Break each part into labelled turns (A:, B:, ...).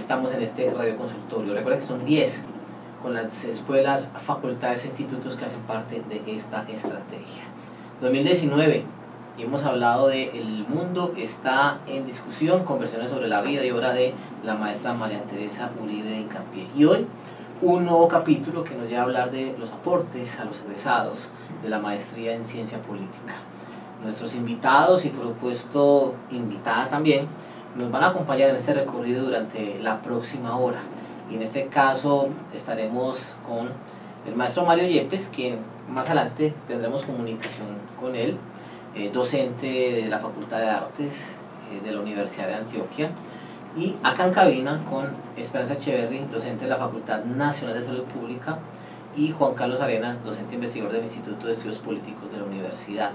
A: estamos en este radioconsultorio. Recuerda que son 10 con las escuelas, facultades e institutos que hacen parte de esta estrategia. 2019, y hemos hablado de El Mundo está en discusión, conversaciones sobre la vida y obra de la maestra María Teresa Uribe de Hincapié. Y hoy un nuevo capítulo que nos lleva a hablar de los aportes a los egresados de la maestría en ciencia política. Nuestros invitados y por supuesto invitada también nos van a acompañar en este recorrido durante la próxima hora. Y en este caso estaremos con el maestro Mario Yepes, quien más adelante tendremos comunicación con él, docente de la Facultad de Artes de la Universidad de Antioquia, y acá en cabina con Esperanza Echeverry, docente de la Facultad Nacional de Salud Pública, y Juan Carlos Arenas, docente investigador del Instituto de Estudios Políticos de la Universidad.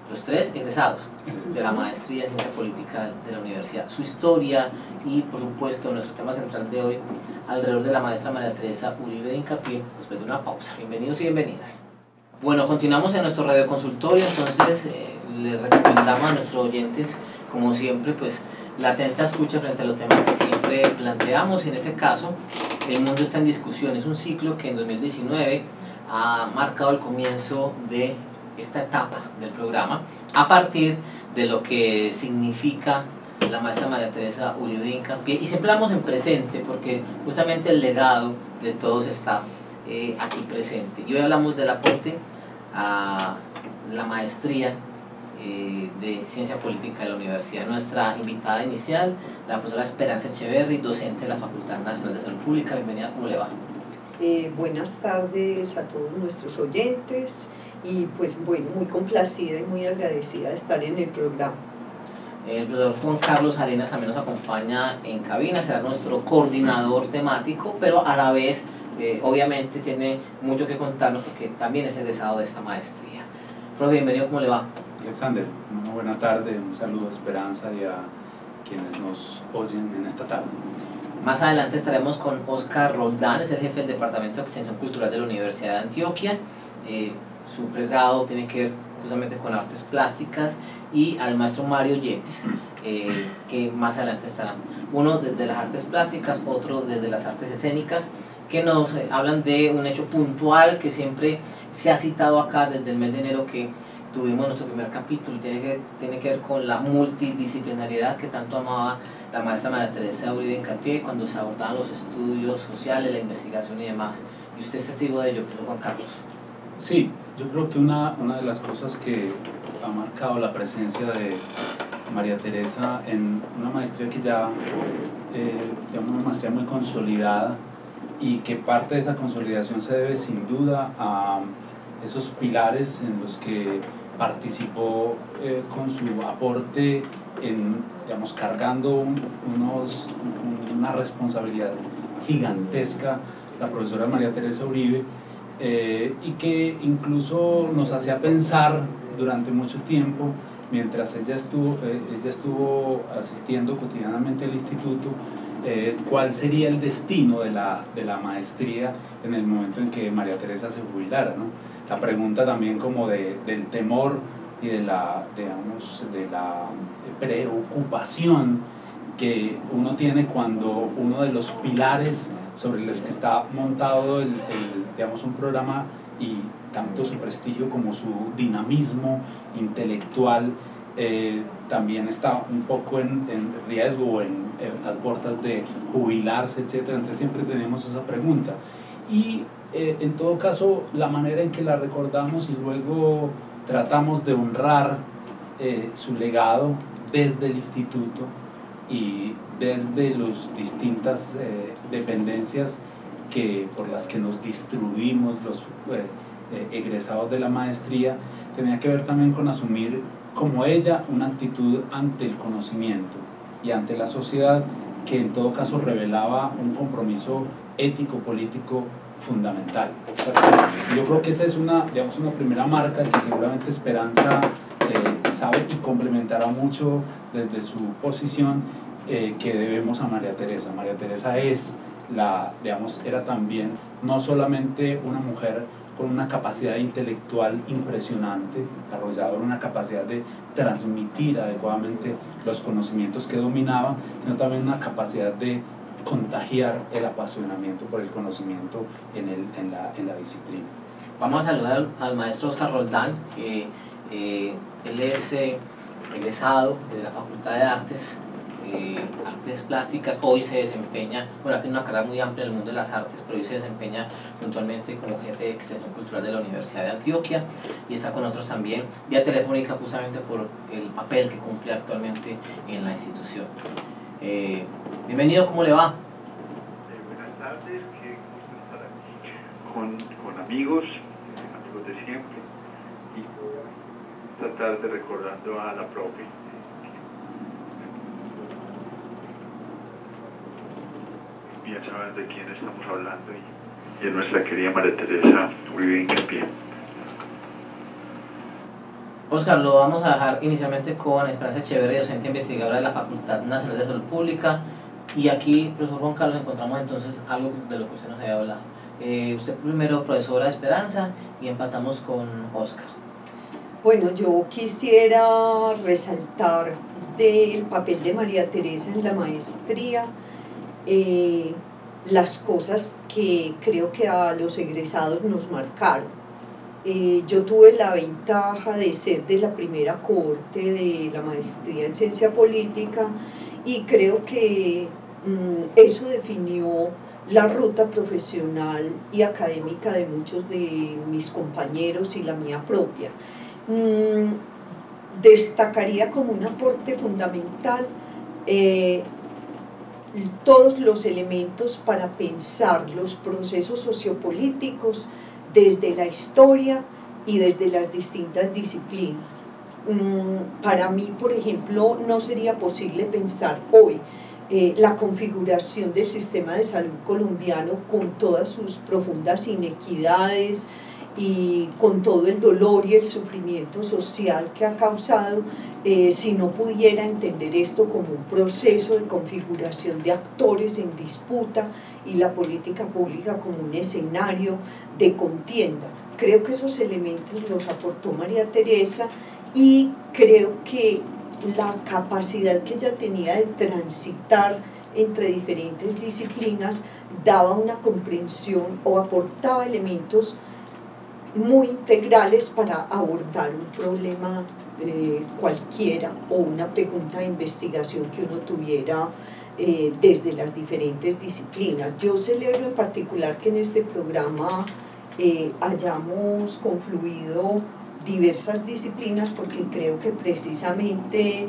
A: Los tres egresados de la maestría en ciencia política de la universidad. Su historia y por supuesto nuestro tema central de hoy alrededor de la maestra María Teresa Uribe de Hincapié, después de una pausa. Bienvenidos y bienvenidas. Bueno, continuamos en nuestro radioconsultorio, entonces les recomendamos a nuestros oyentes, como siempre, pues la atenta escucha frente a los temas que siempre planteamos. En este caso, El Mundo está en discusión. Es un ciclo que en 2019 ha marcado el comienzo de esta etapa del programa a partir de lo que significa la maestra María Teresa Uribe de Hincapié, y siempre hablamos en presente porque justamente el legado de todos está aquí presente. Y hoy hablamos del aporte a la maestría de ciencia política de la universidad. Nuestra invitada inicial, la profesora Esperanza Echeverry, docente de la Facultad Nacional de Salud Pública. Bienvenida, ¿cómo le va?
B: Buenas tardes a todos nuestros oyentes y pues bueno, muy complacida y muy agradecida de estar en el programa.
A: El profesor Juan Carlos Arenas también nos acompaña en cabina, será nuestro coordinador temático, pero a la vez obviamente tiene mucho que contarnos porque también es egresado de esta maestría. Profe, bienvenido, ¿cómo le va?
C: Alexander, una buena tarde, un saludo a Esperanza y a quienes nos oyen en esta tarde.
A: Más adelante estaremos con Oscar Roldán, es el jefe del Departamento de Extensión Cultural de la Universidad de Antioquia. Su pregrado tiene que ver justamente con artes plásticas, y al maestro Mario Yepes, que más adelante estarán. Uno desde las artes plásticas, otro desde las artes escénicas, que nos hablan de un hecho puntual que siempre se ha citado acá desde el mes de enero que tuvimos nuestro primer capítulo. Tiene que ver con la multidisciplinariedad que tanto amaba la maestra María Teresa Uribe de Hincapié cuando se abordaban los estudios sociales, la investigación y demás. Y usted es testigo de ello, profesor Juan Carlos.
C: Sí, yo creo que una de las cosas que ha marcado la presencia de María Teresa en una maestría que ya digamos una maestría muy consolidada, y que parte de esa consolidación se debe sin duda a esos pilares en los que participó con su aporte en, digamos, cargando una responsabilidad gigantesca, la profesora María Teresa Uribe, y que incluso nos hacía pensar durante mucho tiempo, mientras ella estuvo asistiendo cotidianamente al instituto, cuál sería el destino de la maestría en el momento en que María Teresa se jubilara, ¿no? La pregunta también como del temor y de la preocupación que uno tiene cuando uno de los pilares sobre los que está montado digamos, un programa, y tanto su prestigio como su dinamismo intelectual también está un poco en riesgo o en las puertas de jubilarse, etc. Entonces siempre tenemos esa pregunta. Y en todo caso, la manera en que la recordamos y luego tratamos de honrar su legado desde el instituto y desde las distintas dependencias por las que nos distribuimos los egresados de la maestría, tenía que ver también con asumir como ella una actitud ante el conocimiento y ante la sociedad que en todo caso revelaba un compromiso ético-político fundamental. Yo creo que esa es una primera marca que seguramente Esperanza sabe y complementará mucho desde su posición, que debemos a María Teresa. María Teresa era también no solamente una mujer con una capacidad intelectual impresionante, desarrolladora, una capacidad de transmitir adecuadamente los conocimientos que dominaba, sino también una capacidad de contagiar el apasionamiento por el conocimiento en la disciplina.
A: Vamos a saludar al maestro Oscar Roldán, que él es egresado de la Facultad de Artes Plásticas. Hoy se desempeña, bueno, tiene una carrera muy amplia en el mundo de las artes, pero hoy se desempeña puntualmente como jefe de extensión cultural de la Universidad de Antioquia, y está con nosotros también vía telefónica, justamente por el papel que cumple actualmente en la institución. Bienvenido, ¿cómo le va?
D: Buenas tardes, qué gusto estar aquí con amigos de siempre, y esta tarde recordando a la profe. Ya saben de quién estamos hablando, y de nuestra querida María Teresa Uribe Hincapié.
A: Oscar, lo vamos a dejar inicialmente con Esperanza Echeverri, docente investigadora de la Facultad Nacional de Salud Pública, y aquí, profesor Juan Carlos, encontramos entonces algo de lo que usted nos había hablado. Usted primero, profesora de Esperanza, y empatamos con Oscar.
B: Bueno, yo quisiera resaltar del papel de María Teresa en la maestría, las cosas que creo que a los egresados nos marcaron. Yo tuve la ventaja de ser de la primera cohorte de la maestría en ciencia política, y creo que eso definió la ruta profesional y académica de muchos de mis compañeros y la mía propia. Destacaría como un aporte fundamental todos los elementos para pensar los procesos sociopolíticos desde la historia y desde las distintas disciplinas. Para mí, por ejemplo, no sería posible pensar hoy la configuración del sistema de salud colombiano con todas sus profundas inequidades y con todo el dolor y el sufrimiento social que ha causado, si no pudiera entender esto como un proceso de configuración de actores en disputa y la política pública como un escenario de contienda. Creo que esos elementos los aportó María Teresa, y creo que la capacidad que ella tenía de transitar entre diferentes disciplinas daba una comprensión o aportaba elementos muy integrales para abordar un problema cualquiera, o una pregunta de investigación que uno tuviera desde las diferentes disciplinas. Yo celebro en particular que en este programa hayamos confluido diversas disciplinas, porque creo que precisamente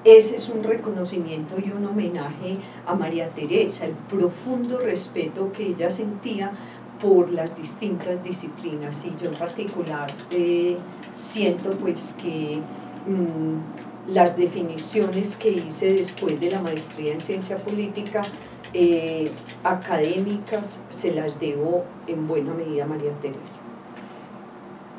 B: ese es un reconocimiento y un homenaje a María Teresa, el profundo respeto que ella sentía por las distintas disciplinas. Y yo en particular siento pues que las definiciones que hice después de la maestría en ciencia política académicas se las debo en buena medida a María Teresa.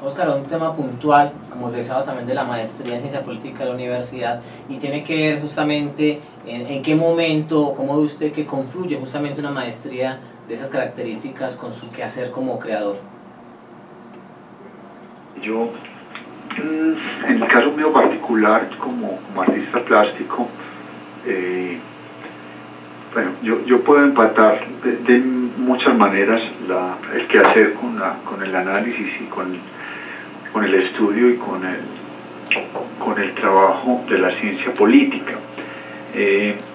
A: Oscar, un tema puntual, como egresado también de la maestría en ciencia política de la universidad, y tiene que ver justamente en qué momento, cómo ve usted que confluye justamente una maestría de esas características con su quehacer como creador.
D: Yo, en el caso mío particular, como artista plástico, bueno, yo puedo empatar de muchas maneras el quehacer con el análisis y con el estudio y con el trabajo de la ciencia política.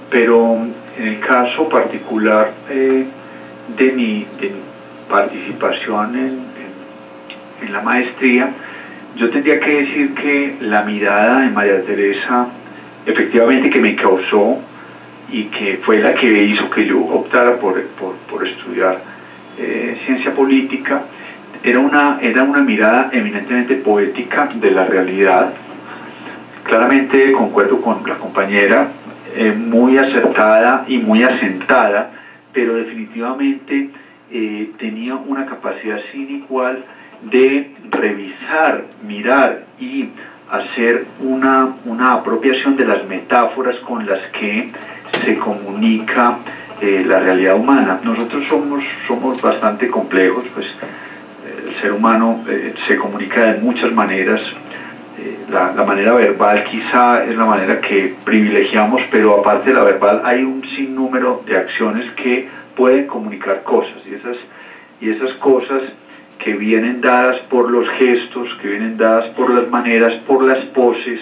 D: Pero en el caso particular de mi participación en la maestría, yo tendría que decir que la mirada de María Teresa, efectivamente, que me causó y que fue la que hizo que yo optara por estudiar ciencia política, era una mirada eminentemente poética de la realidad. Claramente concuerdo con la compañera, muy acertada y muy asentada, pero definitivamente tenía una capacidad sin igual de revisar, mirar y hacer una apropiación de las metáforas con las que se comunica la realidad humana. Nosotros somos bastante complejos, pues el ser humano se comunica de muchas maneras, la manera verbal quizá es la manera que privilegiamos, pero aparte de la verbal hay un sinnúmero de acciones que pueden comunicar cosas, y esas cosas que vienen dadas por los gestos, que vienen dadas por las maneras, por las poses,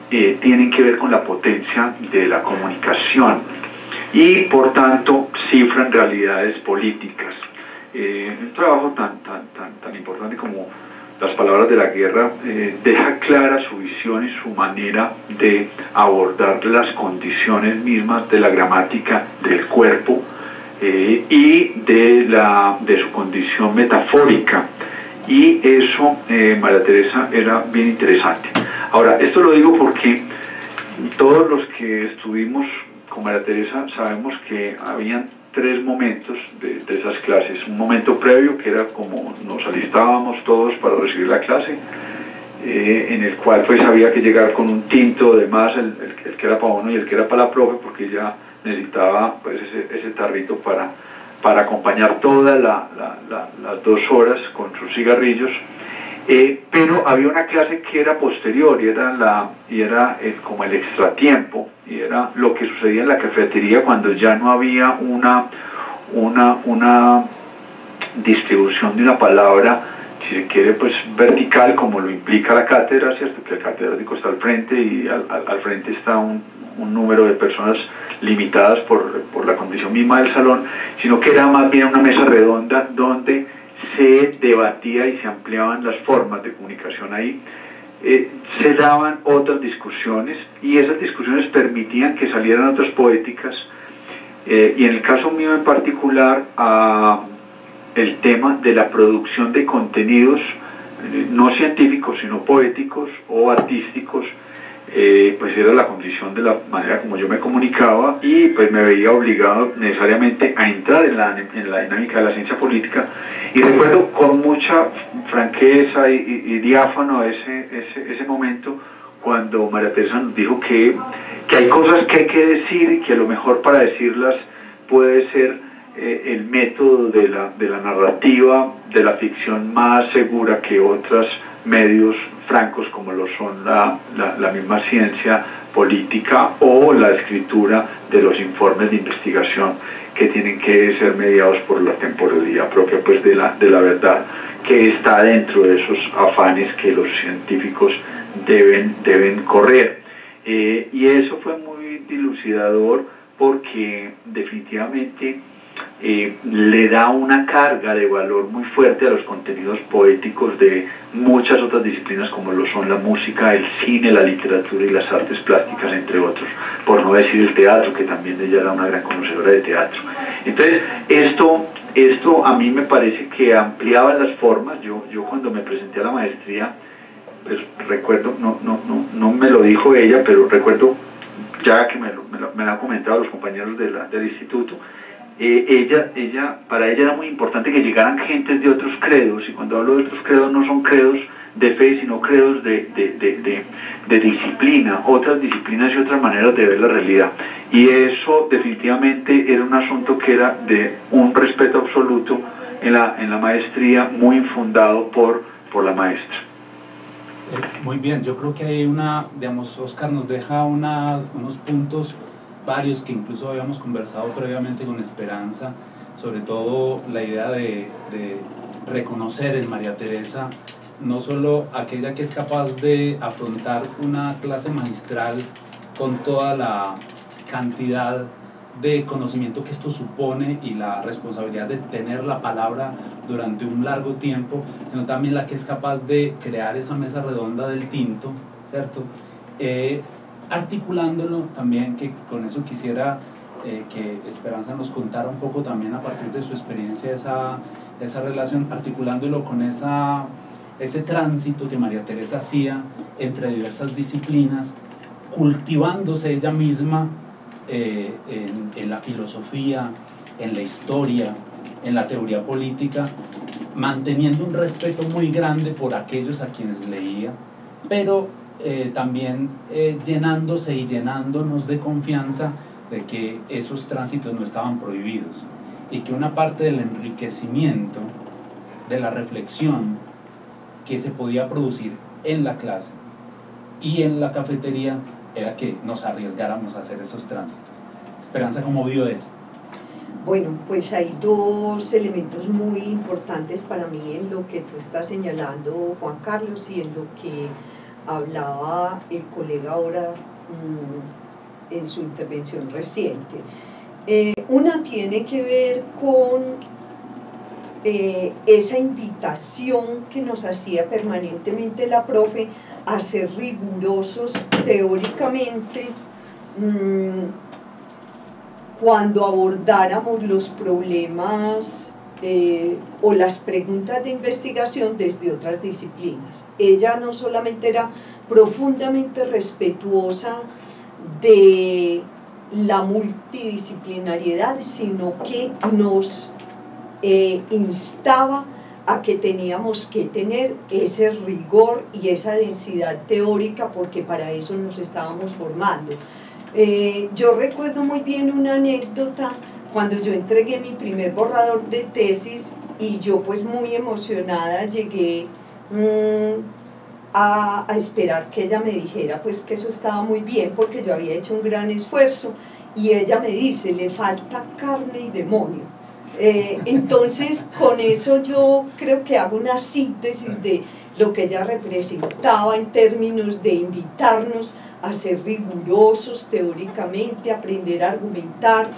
D: tienen que ver con la potencia de la comunicación y por tanto cifran realidades políticas. Un trabajo tan importante como Las palabras de la guerra deja clara su visión y su manera de abordar las condiciones mismas de la gramática del cuerpo y de su condición metafórica, y eso María Teresa era bien interesante. Ahora, esto lo digo porque todos los que estuvimos con María Teresa sabemos que habían tres momentos de esas clases. Un momento previo, que era como nos alistábamos todos para recibir la clase, en el cual pues había que llegar con un tinto de más, el que era para uno y el que era para la profe, porque ella necesitaba pues ese tarrito para acompañar todas las 2 horas con sus cigarrillos. Pero había una clase que era posterior y era como el extratiempo, y era lo que sucedía en la cafetería cuando ya no había una distribución de una palabra, si se quiere, pues vertical, como lo implica la cátedra, ¿cierto? Que el catedrático está al frente y al frente está un número de personas limitadas por la condición misma del salón, sino que era más bien una mesa redonda donde se debatía y se ampliaban las formas de comunicación. Ahí se daban otras discusiones, y esas discusiones permitían que salieran otras poéticas, y en el caso mío en particular el tema de la producción de contenidos no científicos sino poéticos o artísticos, pues era la condición de la manera como yo me comunicaba, y pues me veía obligado necesariamente a entrar en la dinámica de la ciencia política. Y recuerdo con mucha franqueza y diáfano ese momento cuando María Teresa nos dijo que hay cosas que hay que decir, y que a lo mejor para decirlas puede ser el método de la narrativa, de la ficción, más segura que otros medios francos como lo son la misma ciencia política o la escritura de los informes de investigación, que tienen que ser mediados por la temporalidad propia pues de la verdad, que está dentro de esos afanes que los científicos deben correr. Y eso fue muy dilucidador, porque definitivamente le da una carga de valor muy fuerte a los contenidos poéticos de muchas otras disciplinas, como lo son la música, el cine, la literatura y las artes plásticas, entre otros, por no decir el teatro, que también ella era una gran conocedora de teatro. Entonces esto a mí me parece que ampliaba las formas. Yo cuando me presenté a la maestría, pues recuerdo, no me lo dijo ella, pero recuerdo ya que me lo han comentado los compañeros del instituto, para ella era muy importante que llegaran gentes de otros credos, y cuando hablo de otros credos no son credos de fe, sino credos de disciplina, otras disciplinas y otras maneras de ver la realidad. Y eso definitivamente era un asunto que era de un respeto absoluto en la maestría, muy infundado por la maestra.
C: Muy bien, yo creo que hay digamos, Oscar nos deja unos puntos varios que incluso habíamos conversado previamente con Esperanza, sobre todo la idea de reconocer en María Teresa no solo aquella que es capaz de afrontar una clase magistral con toda la cantidad de conocimiento que esto supone y la responsabilidad de tener la palabra durante un largo tiempo, sino también la que es capaz de crear esa mesa redonda del tinto, ¿cierto? Articulándolo también, que con eso quisiera que Esperanza nos contara un poco también a partir de su experiencia esa relación, articulándolo con ese tránsito que María Teresa hacía entre diversas disciplinas, cultivándose ella misma en la filosofía, en la historia, en la teoría política, manteniendo un respeto muy grande por aquellos a quienes leía, pero también llenándose y llenándonos de confianza de que esos tránsitos no estaban prohibidos, y que una parte del enriquecimiento, de la reflexión que se podía producir en la clase y en la cafetería era que nos arriesgáramos a hacer esos tránsitos. Esperanza, ¿cómo vio eso?
B: Bueno, pues hay dos elementos muy importantes para mí en lo que tú estás señalando, Juan Carlos, y en lo que hablaba el colega ahora en su intervención reciente. Una tiene que ver con esa invitación que nos hacía permanentemente la profe a ser rigurosos teóricamente cuando abordáramos los problemas o las preguntas de investigación desde otras disciplinas. Ella no solamente era profundamente respetuosa de la multidisciplinariedad, sino que nos instaba a que teníamos que tener ese rigor y esa densidad teórica, porque para eso nos estábamos formando. Yo recuerdo muy bien una anécdota cuando yo entregué mi primer borrador de tesis y yo pues muy emocionada llegué a esperar que ella me dijera pues que eso estaba muy bien porque yo había hecho un gran esfuerzo, y ella me dice: le falta carne y demonio. Entonces con eso yo creo que hago una síntesis de lo que ella representaba en términos de invitarnos a ser rigurosos teóricamente, a aprender a argumentar,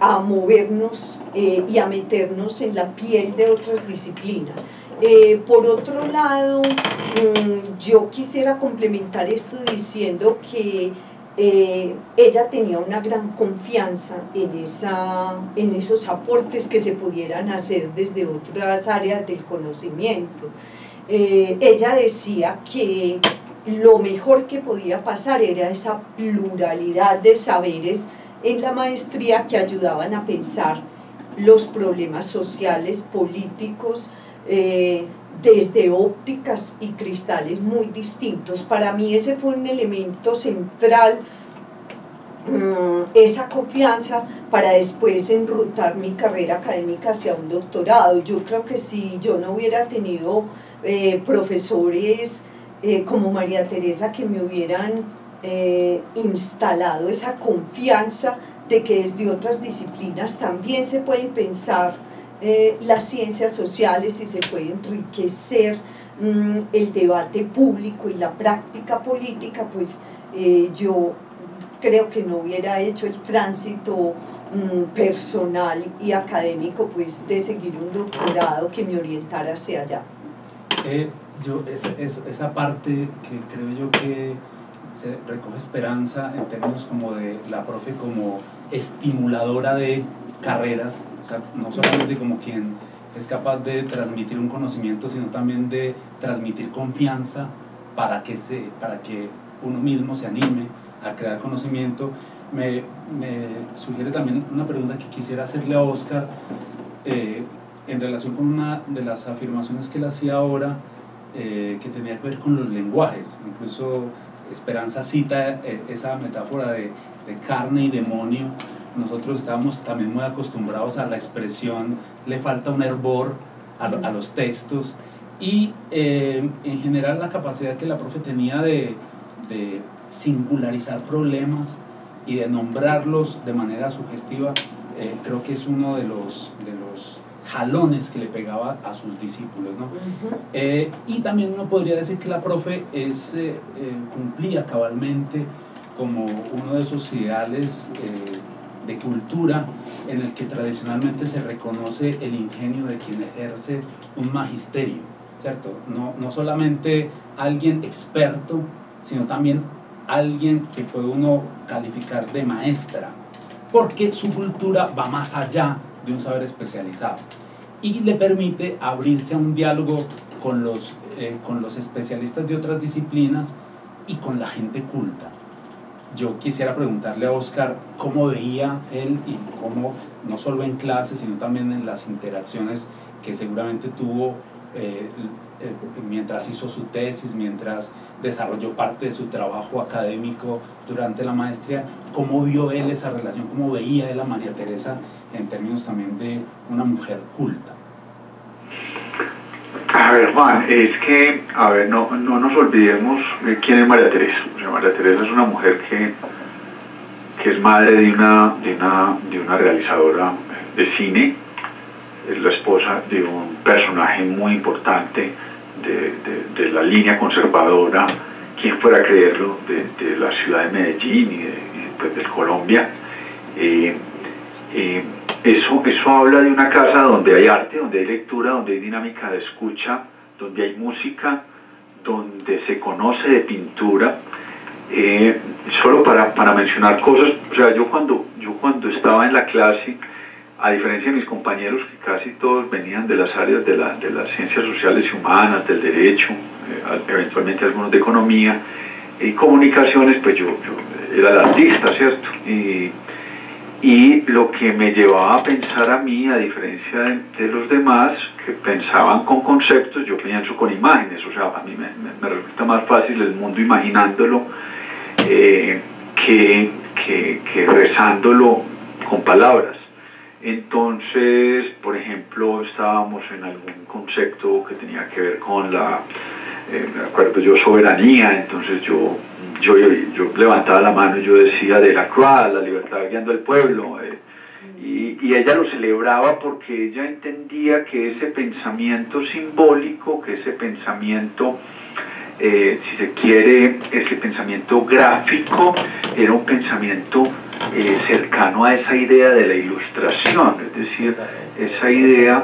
B: a movernos y a meternos en la piel de otras disciplinas. Por otro lado, yo quisiera complementar esto diciendo que ella tenía una gran confianza en esos aportes que se pudieran hacer desde otras áreas del conocimiento. Ella decía que lo mejor que podía pasar era esa pluralidad de saberes en la maestría que ayudaban a pensar los problemas sociales, políticos, desde ópticas y cristales muy distintos. Para mí ese fue un elemento central, esa confianza para después enrutar mi carrera académica hacia un doctorado. Yo creo que si yo no hubiera tenido profesores como María Teresa que me hubieran instalado esa confianza de que desde otras disciplinas también se pueden pensar las ciencias sociales y se puede enriquecer el debate público y la práctica política, pues yo creo que no hubiera hecho el tránsito personal y académico pues de seguir un doctorado que me orientara hacia allá.
C: Esa parte que creo yo que se recoge Esperanza en términos como de la profe como estimuladora de carreras, o sea, no solamente como quien es capaz de transmitir un conocimiento, sino también de transmitir confianza para que uno mismo se anime a crear conocimiento. Me sugiere también una pregunta que quisiera hacerle a Oscar en relación con una de las afirmaciones que él hacía ahora, que tenía que ver con los lenguajes. Incluso Esperanza cita esa metáfora de carne y demonio. Nosotros estábamos también muy acostumbrados a la expresión le falta un hervor a los textos, y en general la capacidad que la profe tenía de singularizar problemas y de nombrarlos de manera sugestiva, creo que es uno de los jalones que le pegaba a sus discípulos, ¿no? Y también uno podría decir que la profe cumplía cabalmente como uno de esos ideales de cultura en el que tradicionalmente se reconoce el ingenio de quien ejerce un magisterio, ¿cierto? No solamente alguien experto, sino también alguien que puede uno calificar de maestra, porque su cultura va más allá de un saber especializado y le permite abrirse a un diálogo con los especialistas de otras disciplinas y con la gente culta. Yo quisiera preguntarle a Oscar cómo veía él, y cómo, no solo en clases, sino también en las interacciones que seguramente tuvo mientras hizo su tesis, mientras desarrolló parte de su trabajo académico durante la maestría, cómo vio él esa relación, cómo veía él a María Teresa en términos también de una mujer culta.
D: A ver, Juan, es que, a ver, no nos olvidemos de quién es María Teresa. O sea, María Teresa es una mujer que es madre de una realizadora de cine, es la esposa de un personaje muy importante de la línea conservadora, quien fuera a creerlo, de la ciudad de Medellín y pues, de Colombia. Eso habla de una casa donde hay arte, donde hay lectura, donde hay dinámica de escucha, donde hay música, donde se conoce de pintura. Solo para mencionar cosas, o sea, yo cuando estaba en la clase, a diferencia de mis compañeros que casi todos venían de las áreas de las ciencias sociales y humanas, del derecho, eventualmente algunos de economía y comunicaciones, pues yo era el artista, ¿cierto? Y lo que me llevaba a pensar a mí, a diferencia de los demás que pensaban con conceptos, yo pienso con imágenes. O sea, a mí me resulta más fácil el mundo imaginándolo que rezándolo con palabras. Entonces, por ejemplo, estábamos en algún concepto que tenía que ver con me acuerdo yo, soberanía. Entonces yo levantaba la mano y yo decía de la Croix, la libertad guiando al pueblo, y ella lo celebraba porque ella entendía que ese pensamiento simbólico, que ese pensamiento, si se quiere, ese pensamiento gráfico, era un pensamiento cercano a esa idea de la ilustración, es decir, esa idea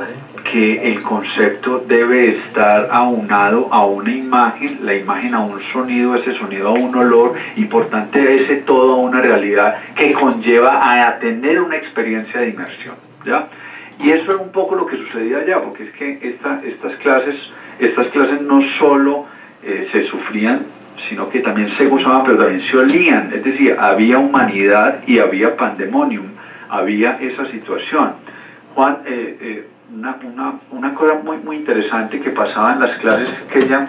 D: que el concepto debe estar aunado a una imagen, la imagen a un sonido, ese sonido a un olor, y por tanto ese todo a una realidad que conlleva a tener una experiencia de inmersión, ¿ya? Y eso era un poco lo que sucedía allá, porque es que estas clases no solo se sufrían, sino que también se gozaban, pero también se olían, es decir, había humanidad y había pandemonium, había esa situación. Juan, una cosa muy interesante que pasaba en las clases es que ella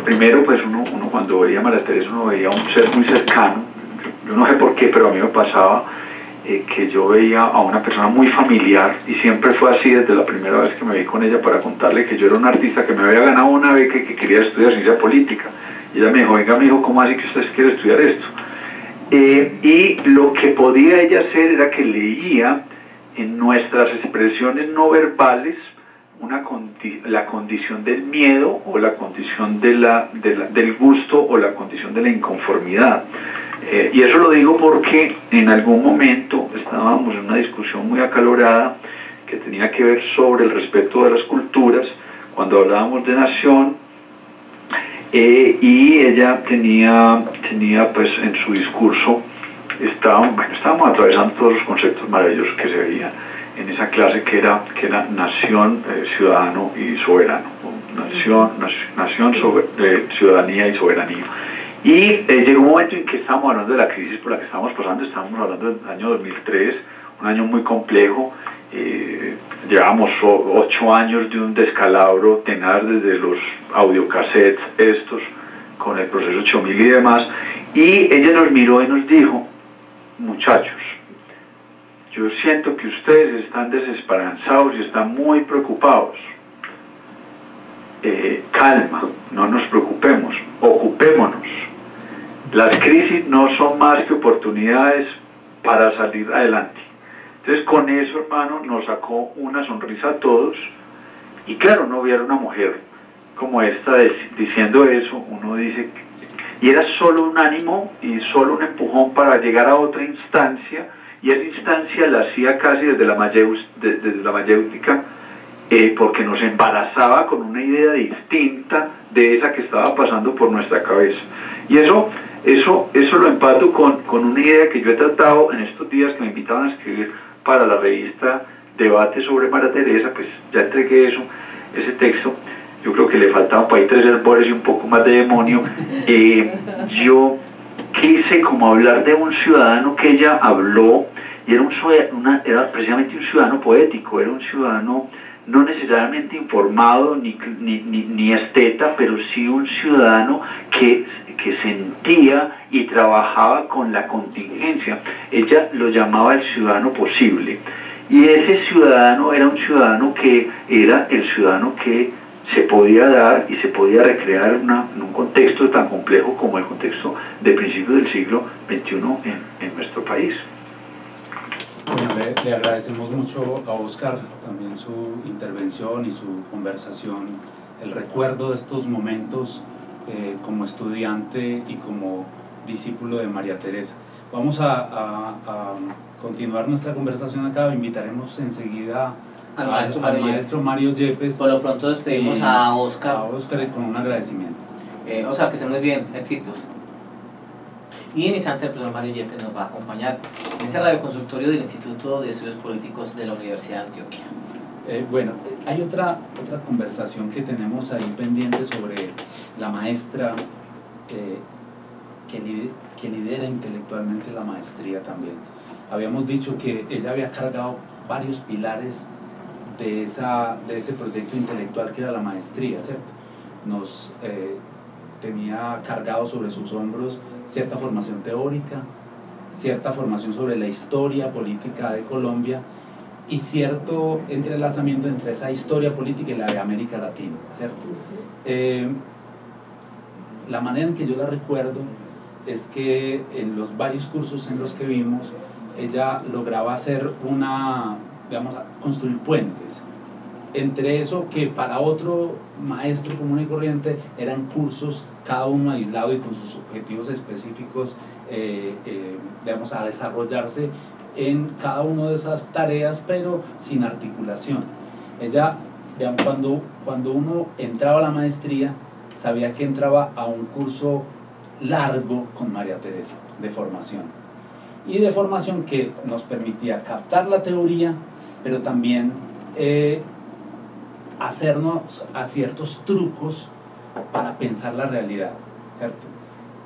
D: primero, pues uno cuando veía a María Teresa, uno veía a un ser muy cercano. Yo no sé por qué, pero a mí me pasaba que yo veía a una persona muy familiar, y siempre fue así desde la primera vez que me vi con ella para contarle que yo era un artista que me había ganado una beca y que quería estudiar ciencia política. Y ella me dijo, venga, mi hijo, ¿cómo así que usted quiere estudiar esto? Y lo que podía ella hacer era que leía en nuestras expresiones no verbales la condición del miedo, o la condición del gusto, o la condición de la inconformidad. Y eso lo digo porque en algún momento estábamos en una discusión muy acalorada que tenía que ver sobre el respeto de las culturas, cuando hablábamos de nación, y ella tenía pues en su discurso, estábamos atravesando todos los conceptos maravillosos que se veían en esa clase, que era nación, ciudadano y soberano, nación, ciudadanía y soberanía. Y llegó un momento en que estábamos hablando de la crisis por la que estábamos pasando. Estábamos hablando del año 2003, un año muy complejo. Llevábamos 8 años de un descalabro tenaz, desde los audiocassettes estos, con el proceso Chomil y demás. Y ella nos miró y nos dijo, muchachos, yo siento que ustedes están desesperanzados y están muy preocupados. Calma, no nos preocupemos, ocupémonos. Las crisis no son más que oportunidades para salir adelante. Entonces, con eso, hermano, nos sacó una sonrisa a todos. Y claro, no ver una mujer como esta diciendo eso, uno dice, y era solo un ánimo y solo un empujón para llegar a otra instancia, y esa instancia la hacía casi desde la mayéutica, porque nos embarazaba con una idea distinta de esa que estaba pasando por nuestra cabeza. Y eso lo empato con una idea que yo he tratado en estos días, que me invitaban a escribir para la revista Debate sobre María Teresa. Pues ya entregué ese texto. Yo creo que le faltaban por ahí 3 albores y un poco más de demonio. Yo quise como hablar de un ciudadano que ella habló, y era precisamente un ciudadano poético, era un ciudadano no necesariamente informado ni esteta, pero sí un ciudadano que sentía y trabajaba con la contingencia. Ella lo llamaba el ciudadano posible. Y ese ciudadano era un ciudadano que era el ciudadano que se podía dar y se podía recrear en un contexto tan complejo como el contexto de principios del siglo XXI en nuestro país.
C: Bueno, le agradecemos mucho a Óscar también su intervención y su conversación, el recuerdo de estos momentos como estudiante y como discípulo de María Teresa. Vamos a continuar nuestra conversación acá. Invitaremos enseguida al maestro Mario Yepes.
A: Por lo pronto despedimos a Óscar.
C: A Óscar con un agradecimiento.
A: Óscar, que esté muy bien, éxitos. Y en instante el profesor Mario Yepes nos va a acompañar en este radioconsultorio del Instituto de Estudios Políticos de la Universidad de Antioquia.
C: Bueno, hay otra conversación que tenemos ahí pendiente sobre la maestra que lidera intelectualmente la maestría también. Habíamos dicho que ella había cargado varios pilares de ese proyecto intelectual que era la maestría, ¿cierto? Nos tenía cargado sobre sus hombros cierta formación teórica, cierta formación sobre la historia política de Colombia y cierto entrelazamiento entre esa historia política y la de América Latina, ¿cierto? La manera en que yo la recuerdo es que en los varios cursos en los que vimos, ella lograba hacer construir puentes entre eso que para otro maestro común y corriente eran cursos cada uno aislado y con sus objetivos específicos a desarrollarse en cada una de esas tareas, pero sin articulación. Ella, cuando uno entraba a la maestría, sabía que entraba a un curso largo con María Teresa de formación, y de formación que nos permitía captar la teoría, pero también hacernos a ciertos trucos para pensar la realidad, ¿cierto?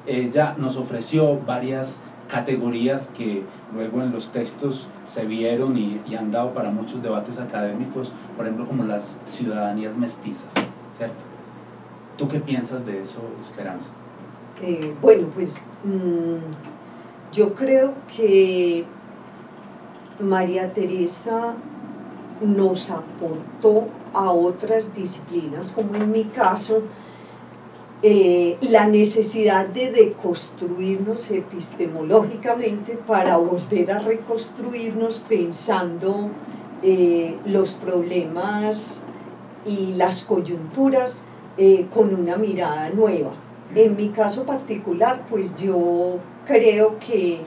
C: Ella nos ofreció varias categorías que luego en los textos se vieron y han dado para muchos debates académicos, por ejemplo, como las ciudadanías mestizas, ¿cierto? ¿Tú qué piensas de eso, Esperanza?
B: Bueno, pues yo creo que María Teresa nos aportó a otras disciplinas, como en mi caso, la necesidad de deconstruirnos epistemológicamente para volver a reconstruirnos pensando los problemas y las coyunturas con una mirada nueva. En mi caso particular, pues yo creo que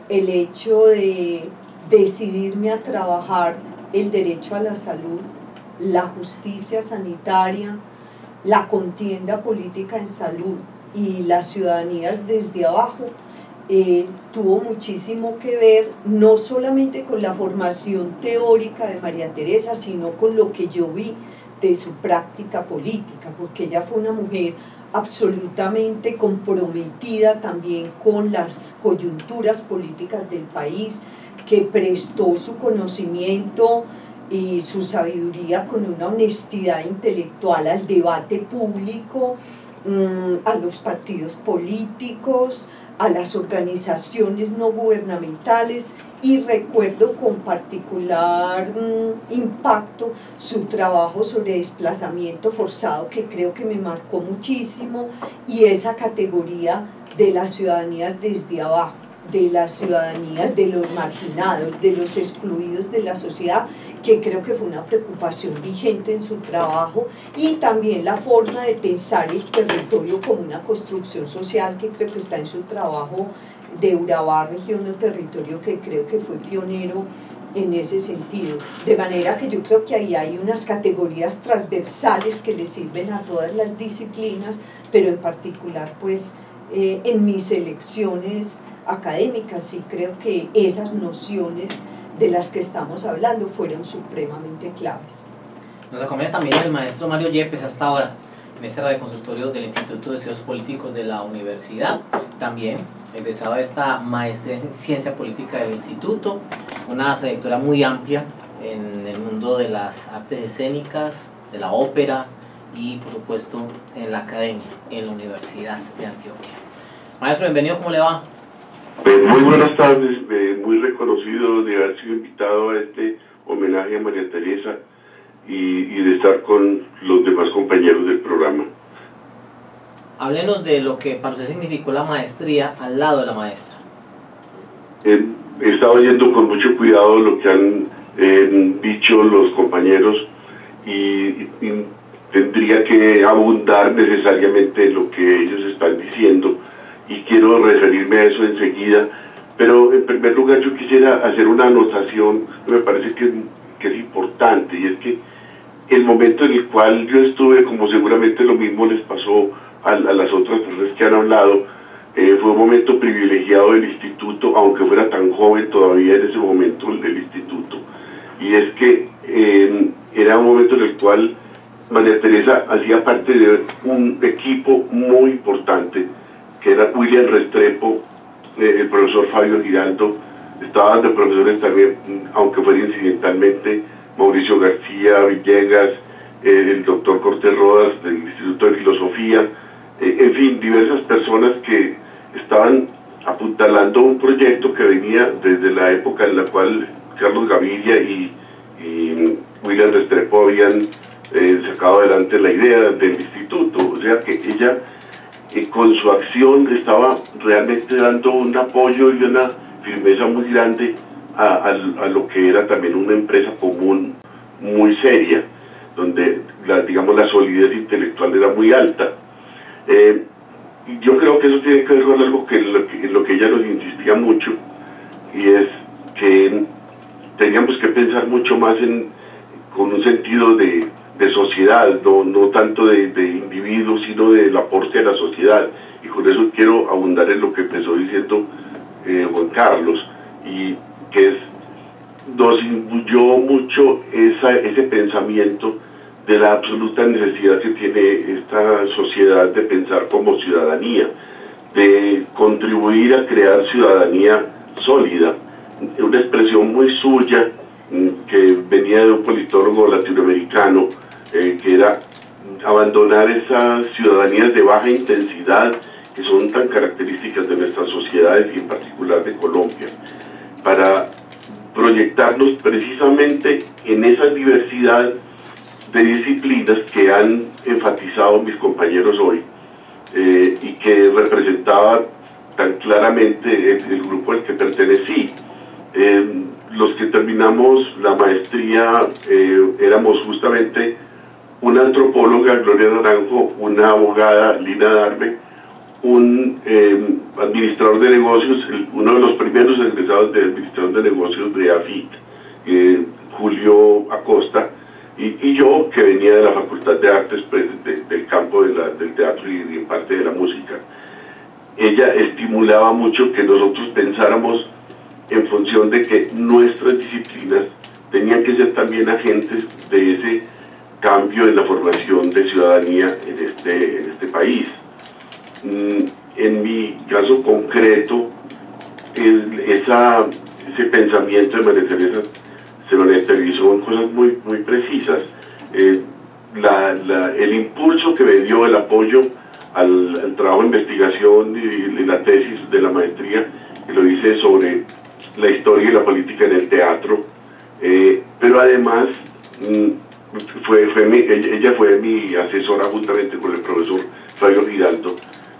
B: el hecho de decidirme a trabajar el derecho a la salud, la justicia sanitaria, la contienda política en salud y las ciudadanías desde abajo, tuvo muchísimo que ver no solamente con la formación teórica de María Teresa, sino con lo que yo vi de su práctica política, porque ella fue una mujer absolutamente comprometida también con las coyunturas políticas del país, que prestó su conocimiento y su sabiduría con una honestidad intelectual al debate público, a los partidos políticos, a las organizaciones no gubernamentales, y recuerdo con particular impacto su trabajo sobre desplazamiento forzado, que creo que me marcó muchísimo, y esa categoría de las ciudadanías desde abajo, de las ciudadanías de los marginados, de los excluidos de la sociedad, que creo que fue una preocupación vigente en su trabajo, y también la forma de pensar el territorio como una construcción social, que creo que está en su trabajo de Urabá, región o territorio, que creo que fue pionero en ese sentido. De manera que yo creo que ahí hay unas categorías transversales que le sirven a todas las disciplinas, pero en particular pues en mis elecciones académicas sí creo que esas nociones de las que estamos hablando fueron supremamente claves.
A: Nos acompaña también el maestro Mario Yepes hasta ahora en este radioconsultorio del Instituto de Estudios Políticos de la Universidad, también egresado de esta maestría en Ciencia Política del Instituto, una trayectoria muy amplia en el mundo de las artes escénicas, de la ópera y por supuesto en la academia, en la Universidad de Antioquia. Maestro, bienvenido, ¿cómo le va?
E: Muy buenas tardes, muy reconocido de haber sido invitado a este homenaje a María Teresa y de estar con los demás compañeros del programa.
A: Háblenos de lo que para usted significó la maestría al lado de la maestra.
E: He estado oyendo con mucho cuidado lo que han dicho los compañeros y tendría que abundar necesariamente en lo que ellos están diciendo y quiero referirme a eso enseguida, pero en primer lugar yo quisiera hacer una anotación que me parece que es importante, y es que el momento en el cual yo estuve, como seguramente lo mismo les pasó a las otras personas que han hablado, fue un momento privilegiado del instituto, aunque fuera tan joven todavía en ese momento del instituto, y es que era un momento en el cual María Teresa hacía parte de un equipo muy importante, que era William Restrepo, el profesor Fabio Giraldo, estaban de profesores también, aunque fuera incidentalmente, Mauricio García Villegas, el doctor Cortés Rodas del Instituto de Filosofía, en fin, diversas personas que estaban apuntalando un proyecto que venía desde la época en la cual Carlos Gaviria y William Restrepo habían sacado adelante la idea del instituto, o sea que ella con su acción estaba realmente dando un apoyo y una firmeza muy grande a lo que era también una empresa común muy seria, donde digamos la solidez intelectual era muy alta. Yo creo que eso tiene que ver con algo en lo que ella nos insistía mucho, y es que teníamos que pensar mucho más con un sentido de sociedad, no tanto de individuos, sino del aporte a la sociedad, y con eso quiero abundar en lo que empezó diciendo Juan Carlos, y que nos influyó mucho ese pensamiento de la absoluta necesidad que tiene esta sociedad de pensar como ciudadanía, de contribuir a crear ciudadanía sólida, una expresión muy suya que venía de un politólogo latinoamericano, que era abandonar esas ciudadanías de baja intensidad que son tan características de nuestras sociedades y en particular de Colombia, para proyectarnos precisamente en esa diversidad de disciplinas que han enfatizado mis compañeros hoy, y que representaba tan claramente el grupo al que pertenecí. Los que terminamos la maestría éramos justamente una antropóloga, Gloria Naranjo, una abogada, Lina Darme, un administrador de negocios, uno de los primeros egresados de administrador de negocios de AFIT, Julio Acosta, y yo, que venía de la Facultad de Artes, pues, del campo del teatro y en parte de la música. Ella estimulaba mucho que nosotros pensáramos en función de que nuestras disciplinas tenían que ser también agentes de ese cambio en la formación de ciudadanía en este país. En mi caso concreto, ese pensamiento de María Teresa se materializó en cosas muy precisas. El impulso que me dio el apoyo al trabajo de investigación y la tesis de la maestría, que lo hice sobre la historia y la política en el teatro, pero además ella fue mi asesora juntamente con el profesor Fabio Giraldo,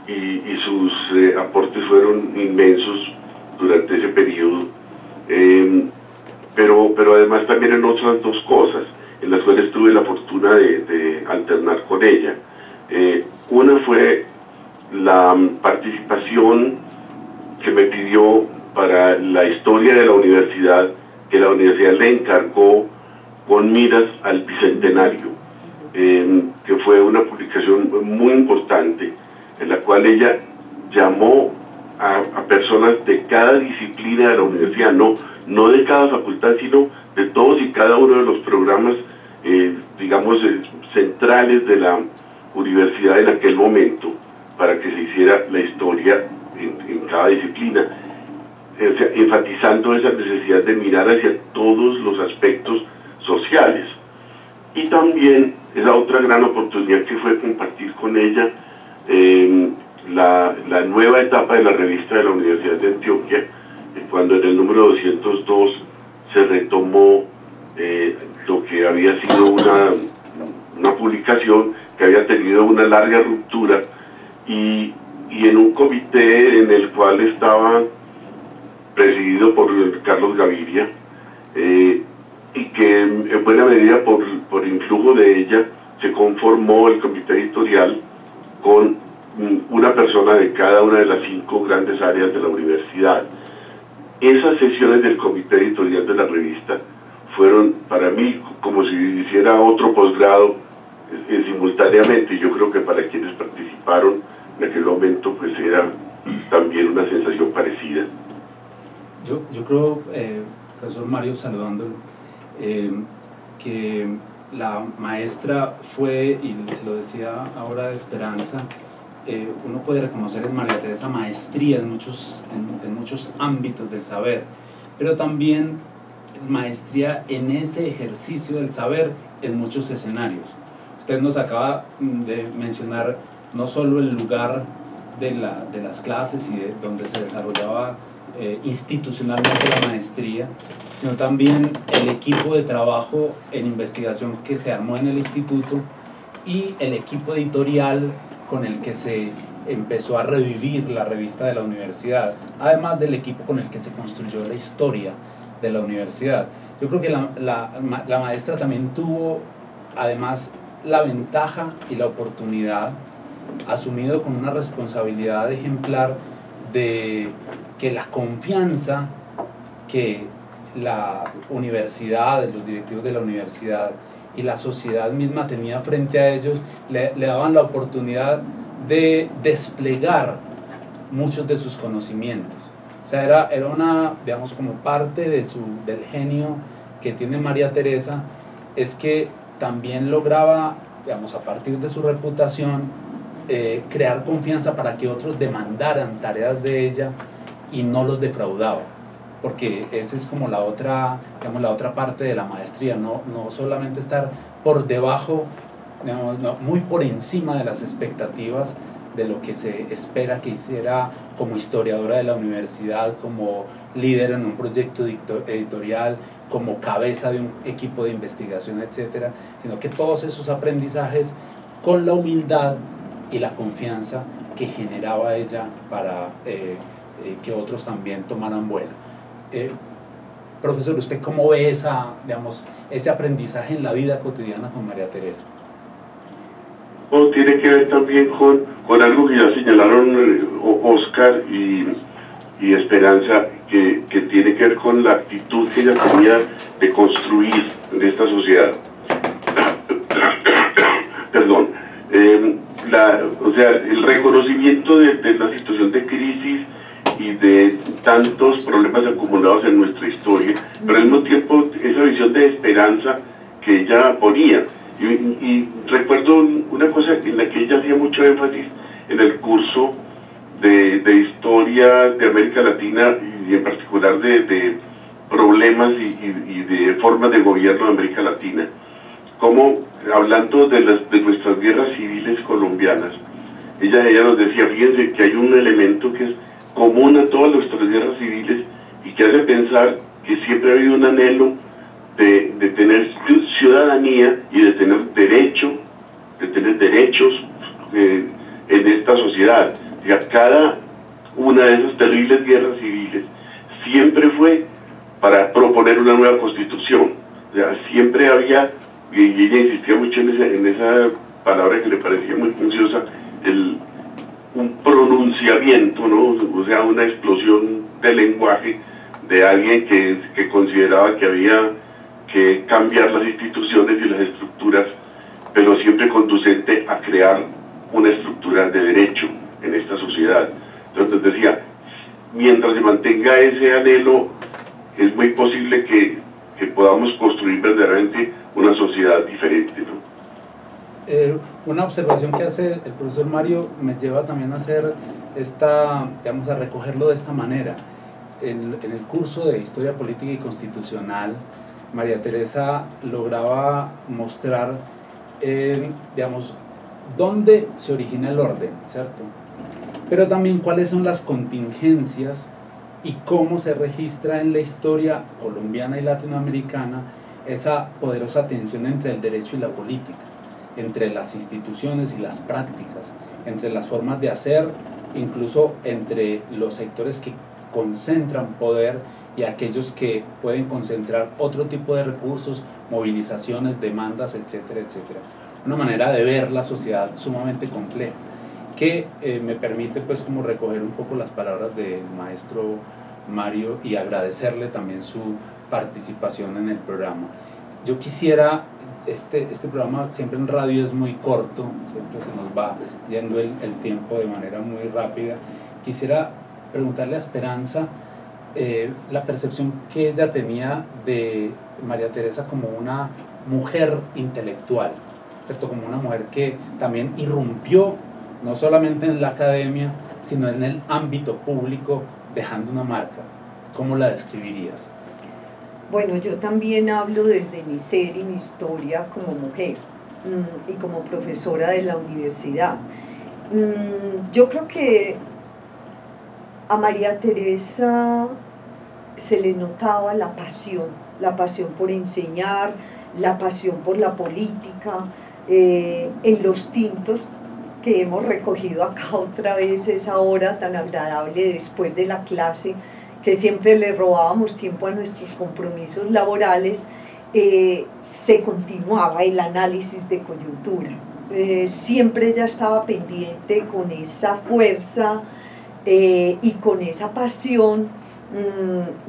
E: y sus aportes fueron inmensos durante ese periodo, pero además también en otras dos cosas en las cuales tuve la fortuna de alternar con ella. Una fue la participación que me pidió para la historia de la universidad, que la universidad le encargó con miras al bicentenario, que fue una publicación muy importante, en la cual ella llamó a personas de cada disciplina de la universidad, no de cada facultad, sino de todos y cada uno de los programas, digamos, centrales de la universidad en aquel momento, para que se hiciera la historia en cada disciplina, enfatizando esa necesidad de mirar hacia todos los aspectos sociales. Y también esa otra gran oportunidad que fue compartir con ella la nueva etapa de la revista de la Universidad de Antioquia, cuando en el número 202 se retomó lo que había sido una publicación que había tenido una larga ruptura, y en un comité en el cual estaba presidido por Carlos Gaviria, y que en buena medida por influjo de ella se conformó el comité editorial con una persona de cada una de las 5 grandes áreas de la universidad. Esas sesiones del comité editorial de la revista fueron para mí como si hiciera otro posgrado simultáneamente. Yo creo que para quienes participaron en aquel momento pues era también una sensación parecida.
C: Yo creo, profesor Mario, saludándolo, que la maestra fue, y se lo decía ahora de Esperanza, uno puede reconocer en María Teresa maestría en muchos ámbitos del saber, pero también maestría en ese ejercicio del saber en muchos escenarios. Usted nos acaba de mencionar no solo el lugar de las clases y de donde se desarrollaba institucionalmente la maestría, sino también el equipo de trabajo en investigación que se armó en el instituto y el equipo editorial con el que se empezó a revivir la revista de la universidad, además del equipo con el que se construyó la historia de la universidad. Yo creo que la maestra también tuvo además la ventaja y la oportunidad, asumido con una responsabilidad ejemplar, de que la confianza que la universidad, los directivos de la universidad y la sociedad misma tenía frente a ellos, le daban la oportunidad de desplegar muchos de sus conocimientos. O sea, era una, digamos, como parte del genio que tiene María Teresa, es que también lograba, digamos, a partir de su reputación, crear confianza para que otros demandaran tareas de ella y no los defraudaba, porque esa es como la otra, digamos, la otra parte de la maestría, no solamente estar por debajo, digamos, muy por encima de las expectativas de lo que se espera que hiciera como historiadora de la universidad, como líder en un proyecto editorial, como cabeza de un equipo de investigación, etcétera, sino que todos esos aprendizajes con la humildad y la confianza que generaba ella para que otros también tomaran vuelo. Profesor, ¿usted cómo ve ese aprendizaje en la vida cotidiana con María Teresa?
E: Tiene que ver también con algo que ya señalaron Oscar y Esperanza, que tiene que ver con la actitud que ella tenía de construir en esta sociedad. Perdón. O sea, el reconocimiento de la situación de crisis y de tantos problemas acumulados en nuestra historia, pero al mismo tiempo esa visión de esperanza que ella ponía. Y recuerdo una cosa en la que ella hacía mucho énfasis en el curso de historia de América Latina, y en particular de problemas y de formas de gobierno de América Latina, como hablando de nuestras guerras civiles colombianas, ella nos decía, fíjense que hay un elemento que es común a todas nuestras guerras civiles y que hace pensar que siempre ha habido un anhelo de tener ciudadanía y de tener derechos en esta sociedad. O sea, cada una de esas terribles guerras civiles siempre fue para proponer una nueva constitución. O sea, siempre había, y ella insistía mucho en esa palabra que le parecía muy funciosa, un pronunciamiento, ¿no? O sea, una explosión de lenguaje de alguien que consideraba que había que cambiar las instituciones y las estructuras, pero siempre conducente a crear una estructura de derecho en esta sociedad. Entonces decía, mientras se mantenga ese anhelo, es muy posible que podamos construir verdaderamente una sociedad diferente, ¿no?
C: Una observación que hace el profesor Mario me lleva también a hacer a recogerlo de esta manera. En el curso de Historia Política y Constitucional, María Teresa lograba mostrar, dónde se origina el orden, ¿cierto? pero también cuáles son las contingencias y cómo se registra en la historia colombiana y latinoamericana esa poderosa tensión entre el derecho y la política, entre las instituciones y las prácticas, entre las formas de hacer, incluso entre los sectores que concentran poder y aquellos que pueden concentrar otro tipo de recursos, movilizaciones, demandas, etcétera, etcétera. Una manera de ver la sociedad sumamente compleja, que me permite pues como recoger un poco las palabras del maestro Mario y agradecerle también su participación en el programa. Yo quisiera, este programa siempre en radio es muy corto, siempre se nos va yendo el tiempo de manera muy rápida. Quisiera preguntarle a Esperanza la percepción que ella tenía de María Teresa como una mujer intelectual, ¿cierto? Como una mujer que también irrumpió no solamente en la academia, sino en el ámbito público, dejando una marca. ¿Cómo la describirías?
B: Bueno, yo también hablo desde mi ser y mi historia como mujer y como profesora de la universidad. Yo creo que a María Teresa se le notaba la pasión por enseñar, la pasión por la política, en los tintos que hemos recogido acá otra vez, esa hora tan agradable después de la clase, que siempre le robábamos tiempo a nuestros compromisos laborales, se continuaba el análisis de coyuntura. Siempre ella estaba pendiente con esa fuerza y con esa pasión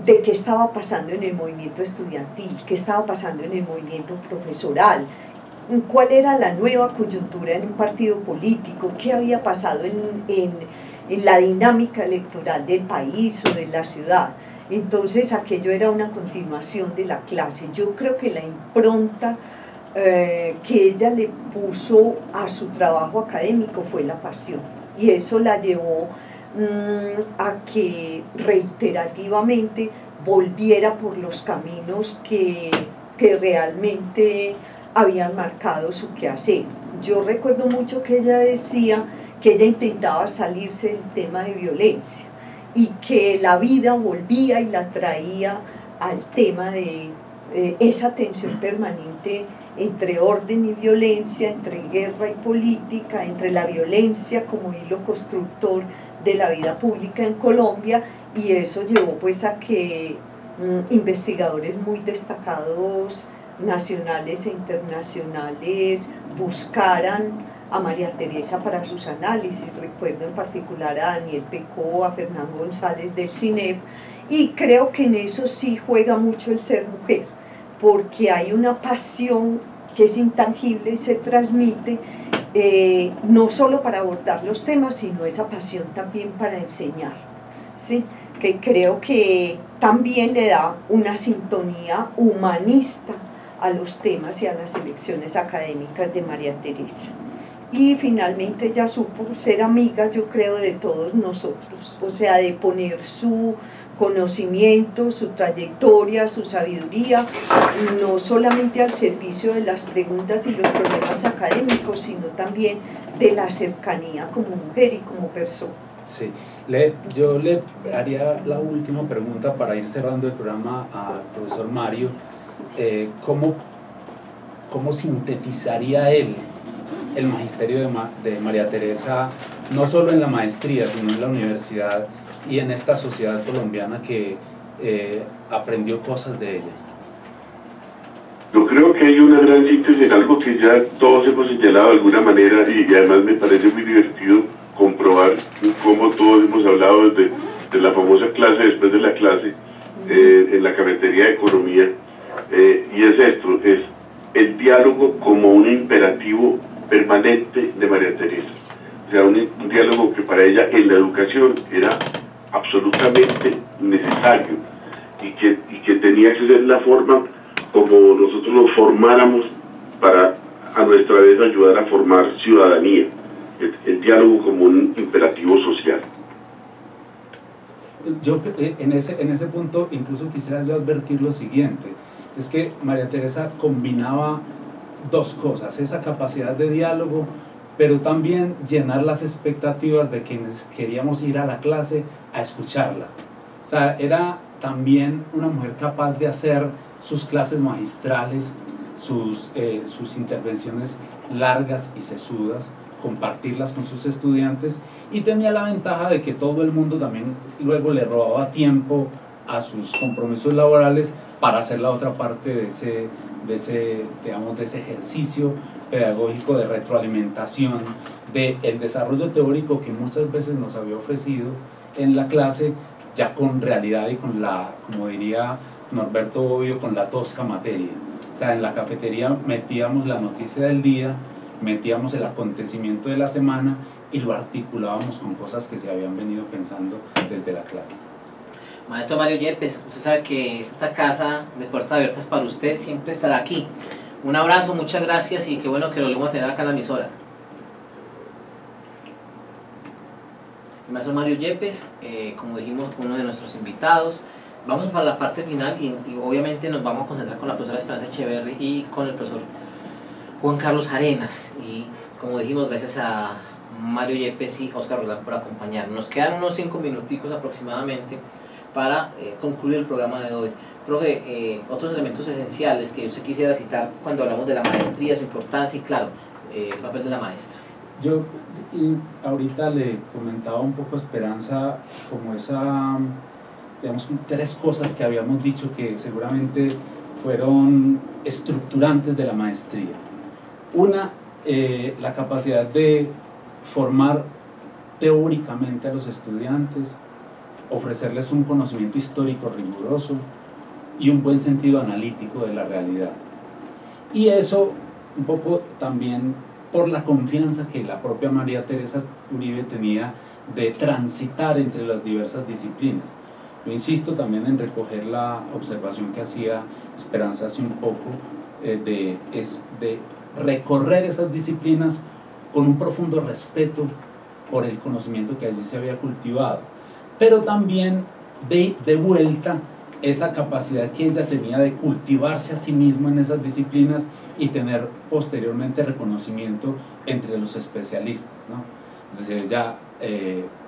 B: de qué estaba pasando en el movimiento estudiantil, qué estaba pasando en el movimiento profesoral, cuál era la nueva coyuntura en un partido político, qué había pasado en la dinámica electoral del país o de la ciudad. Entonces aquello era una continuación de la clase. Yo creo que la impronta que ella le puso a su trabajo académico fue la pasión, y eso la llevó a que reiterativamente volviera por los caminos que realmente habían marcado su quehacer. Yo recuerdo mucho que ella decía que ella intentaba salirse del tema de violencia y que la vida volvía y la traía al tema de esa tensión permanente entre orden y violencia, entre guerra y política, entre la violencia como hilo constructor de la vida pública en Colombia, y eso llevó pues a que investigadores muy destacados nacionales e internacionales buscaran a María Teresa para sus análisis. Recuerdo en particular a Daniel Pecó, a Fernán González del CINEP, y creo que en eso sí juega mucho el ser mujer, porque hay una pasión que es intangible y se transmite, no solo para abordar los temas, sino esa pasión también para enseñar, ¿sí? Que creo que también le da una sintonía humanista a los temas y a las elecciones académicas de María Teresa. Y finalmente ella supo ser amiga, yo creo, de todos nosotros, o sea, de poner su conocimiento, su trayectoria, su sabiduría, no solamente al servicio de las preguntas y los problemas académicos, sino también de la cercanía como mujer y como persona.
C: Sí, yo le haría la última pregunta para ir cerrando el programa al profesor Mario. ¿Cómo sintetizaría él el magisterio de María Teresa, no solo en la maestría, sino en la universidad y en esta sociedad colombiana que aprendió cosas de ella?
E: Yo creo que hay una gran síntesis en algo que ya todos hemos señalado de alguna manera, y además me parece muy divertido comprobar cómo todos hemos hablado desde la famosa clase, después de la clase, en la cafetería de economía, y es esto, es el diálogo como un imperativo permanente de María Teresa. O sea, un diálogo que para ella en la educación era absolutamente necesario y que tenía que ser la forma como nosotros nos formáramos para a nuestra vez ayudar a formar ciudadanía, el diálogo como un imperativo social.
C: Yo en ese punto incluso quisiera yo advertir lo siguiente, es que María Teresa combinaba dos cosas, esa capacidad de diálogo, pero también llenar las expectativas de quienes queríamos ir a la clase a escucharla. O sea, era también una mujer capaz de hacer sus clases magistrales, sus intervenciones largas y sesudas, compartirlas con sus estudiantes, y tenía la ventaja de que todo el mundo también luego le robaba tiempo a sus compromisos laborales para hacer la otra parte de ese ejercicio pedagógico de retroalimentación del desarrollo teórico que muchas veces nos había ofrecido en la clase, ya con realidad y con la, como diría Norberto Bobbio, con la tosca materia. O sea, en la cafetería metíamos la noticia del día, metíamos el acontecimiento de la semana y lo articulábamos con cosas que se habían venido pensando desde la clase.
A: Maestro Mario Yepes, usted sabe que esta casa de puertas abiertas para usted siempre estará aquí. Un abrazo, muchas gracias y qué bueno que lo volvemos a tener acá en la emisora. El maestro Mario Yepes, como dijimos, uno de nuestros invitados. Vamos para la parte final y obviamente nos vamos a concentrar con la profesora Esperanza Echeverri y con el profesor Juan Carlos Arenas. Y como dijimos, gracias a Mario Yepes y Oscar Roldán por acompañarnos. Nos quedan unos 5 minuticos aproximadamente para concluir el programa de hoy. Profe, otros elementos esenciales que usted quisiera citar cuando hablamos de la maestría, su importancia y claro, el papel de la maestra.
C: Yo ahorita le comentaba un poco a Esperanza como digamos, 3 cosas que habíamos dicho que seguramente fueron estructurantes de la maestría. Una, la capacidad de formar teóricamente a los estudiantes, ofrecerles un conocimiento histórico riguroso y un buen sentido analítico de la realidad. Y eso un poco también por la confianza que la propia María Teresa Uribe tenía de transitar entre las diversas disciplinas. Yo insisto también en recoger la observación que hacía Esperanza hace un poco, de recorrer esas disciplinas con un profundo respeto por el conocimiento que allí se había cultivado, pero también de vuelta esa capacidad que ella tenía de cultivarse a sí misma en esas disciplinas y tener posteriormente reconocimiento entre los especialistas, ¿no? Es decir, ella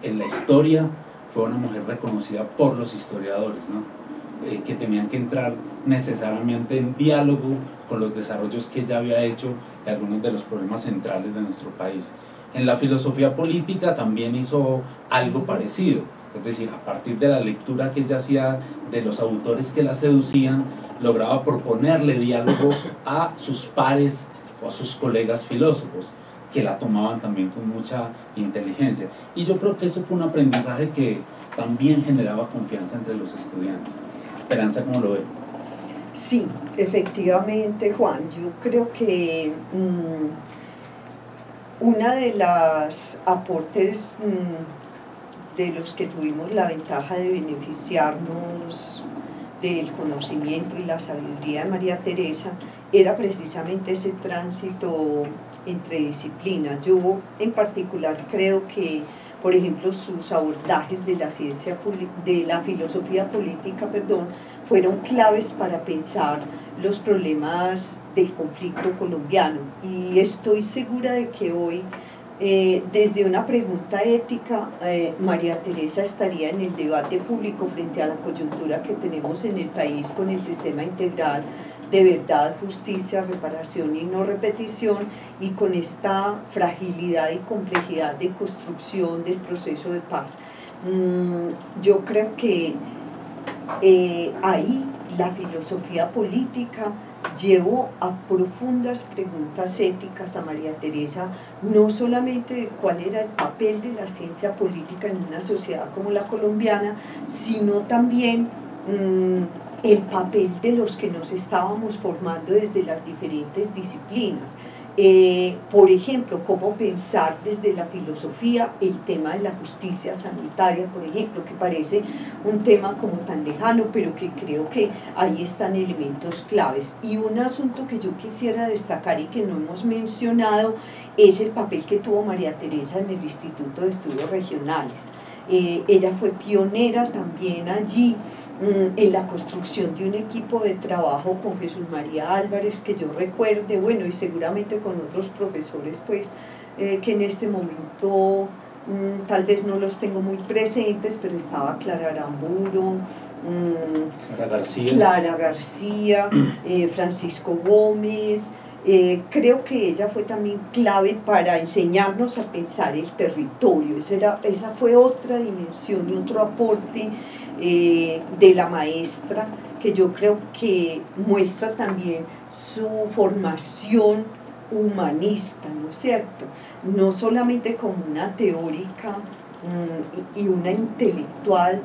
C: en la historia fue una mujer reconocida por los historiadores, ¿no? Que tenían que entrar necesariamente en diálogo con los desarrollos que ella había hecho de algunos de los problemas centrales de nuestro país. En la filosofía política también hizo algo parecido, es decir, a partir de la lectura que ella hacía de los autores que la seducían, lograba proponerle diálogo a sus pares o a sus colegas filósofos, que la tomaban también con mucha inteligencia. Y yo creo que eso fue un aprendizaje que también generaba confianza entre los estudiantes. Esperanza, ¿cómo lo ve?
B: Sí, efectivamente, Juan. Yo creo que una de las aportes de los que tuvimos la ventaja de beneficiarnos del conocimiento y la sabiduría de María Teresa era precisamente ese tránsito entre disciplinas. Yo en particular creo que, por ejemplo, sus abordajes de la ciencia de la filosofía política, fueron claves para pensar los problemas del conflicto colombiano, y estoy segura de que hoy desde una pregunta ética, María Teresa estaría en el debate público frente a la coyuntura que tenemos en el país con el sistema integral de verdad, justicia, reparación y no repetición, y con esta fragilidad y complejidad de construcción del proceso de paz. Yo creo que ahí la filosofía política llevó a profundas preguntas éticas a María Teresa, no solamente de cuál era el papel de la ciencia política en una sociedad como la colombiana, sino también el papel de los que nos estábamos formando desde las diferentes disciplinas. Por ejemplo, cómo pensar desde la filosofía el tema de la justicia sanitaria, por ejemplo, que parece un tema como tan lejano, pero que creo que ahí están elementos claves. Y un asunto que yo quisiera destacar y que no hemos mencionado es el papel que tuvo María Teresa en el Instituto de Estudios Regionales. Ella fue pionera también allí en la construcción de un equipo de trabajo con Jesús María Álvarez, que yo recuerde, bueno, y seguramente con otros profesores pues que en este momento tal vez no los tengo muy presentes, pero estaba Clara Aramburu, Clara García, Francisco Gómez. Creo que ella fue también clave para enseñarnos a pensar el territorio. Esa fue otra dimensión y otro aporte de la maestra, que yo creo que muestra también su formación humanista, ¿no es cierto? No solamente como una teórica y una intelectual,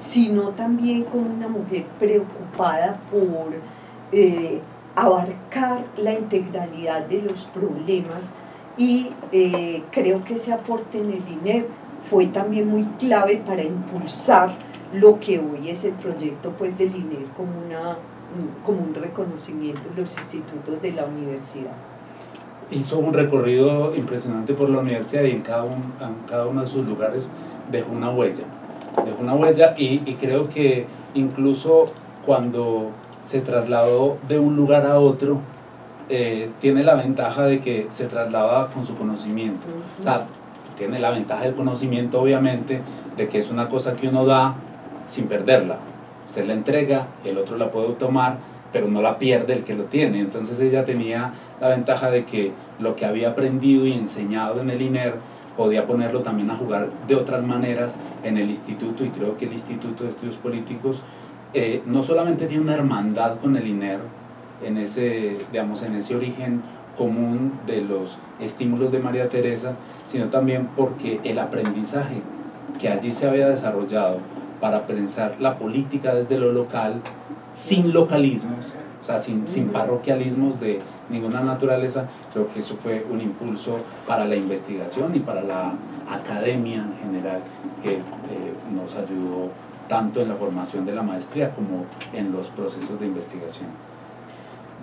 B: sino también como una mujer preocupada por abarcar la integralidad de los problemas, y creo que ese aporte en el INER fue también muy clave para impulsar lo que hoy es el proyecto pues, del INER como un reconocimiento en los institutos de la universidad.
C: Hizo un recorrido impresionante por la universidad y en cada uno de sus lugares dejó una huella. Y creo que incluso cuando se trasladó de un lugar a otro, tiene la ventaja de que se traslada con su conocimiento. O sea, tiene la ventaja del conocimiento, obviamente, de que es una cosa que uno da sin perderla. Usted la entrega, el otro la puede tomar, pero no la pierde el que lo tiene. Entonces ella tenía la ventaja de que lo que había aprendido y enseñado en el INER podía ponerlo también a jugar de otras maneras en el instituto, y creo que el Instituto de Estudios Políticos no solamente tiene una hermandad con el INER en ese origen común de los estímulos de María Teresa, sino también porque el aprendizaje que allí se había desarrollado para pensar la política desde lo local, sin localismos, o sea, sin parroquialismos de ninguna naturaleza, creo que eso fue un impulso para la investigación y para la academia en general, que nos ayudó tanto en la formación de la maestría como en los procesos de investigación.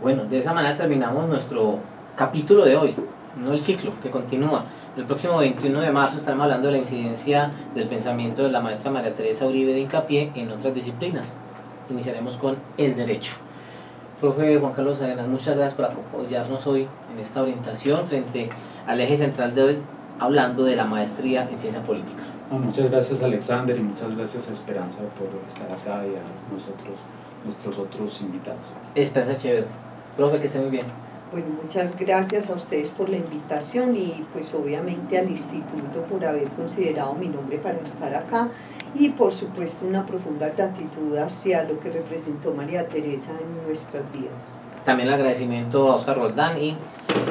A: Bueno, de esa manera terminamos nuestro capítulo de hoy, no el ciclo, que continúa. El próximo 21 de marzo estaremos hablando de la incidencia del pensamiento de la maestra María Teresa Uribe de Hincapié en otras disciplinas. Iniciaremos con el derecho. Profe Juan Carlos Arenas, muchas gracias por apoyarnos hoy en esta orientación frente al eje central de hoy, hablando de la maestría en ciencia política.
C: No, muchas gracias, Alexander, y muchas gracias a Esperanza por estar acá, y a nuestros otros invitados.
A: Esperanza Chévere. Profe, que esté muy bien.
B: Bueno, muchas gracias a ustedes por la invitación, y pues obviamente al instituto por haber considerado mi nombre para estar acá, y por supuesto una profunda gratitud hacia lo que representó María Teresa en nuestras vidas.
A: También el agradecimiento a Oscar Roldán y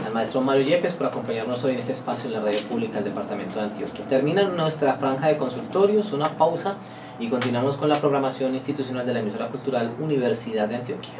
A: al maestro Mario Yepes por acompañarnos hoy en este espacio en la radio pública del departamento de Antioquia. Termina nuestra franja de consultorios, una pausa, y continuamos con la programación institucional de la emisora cultural Universidad de Antioquia.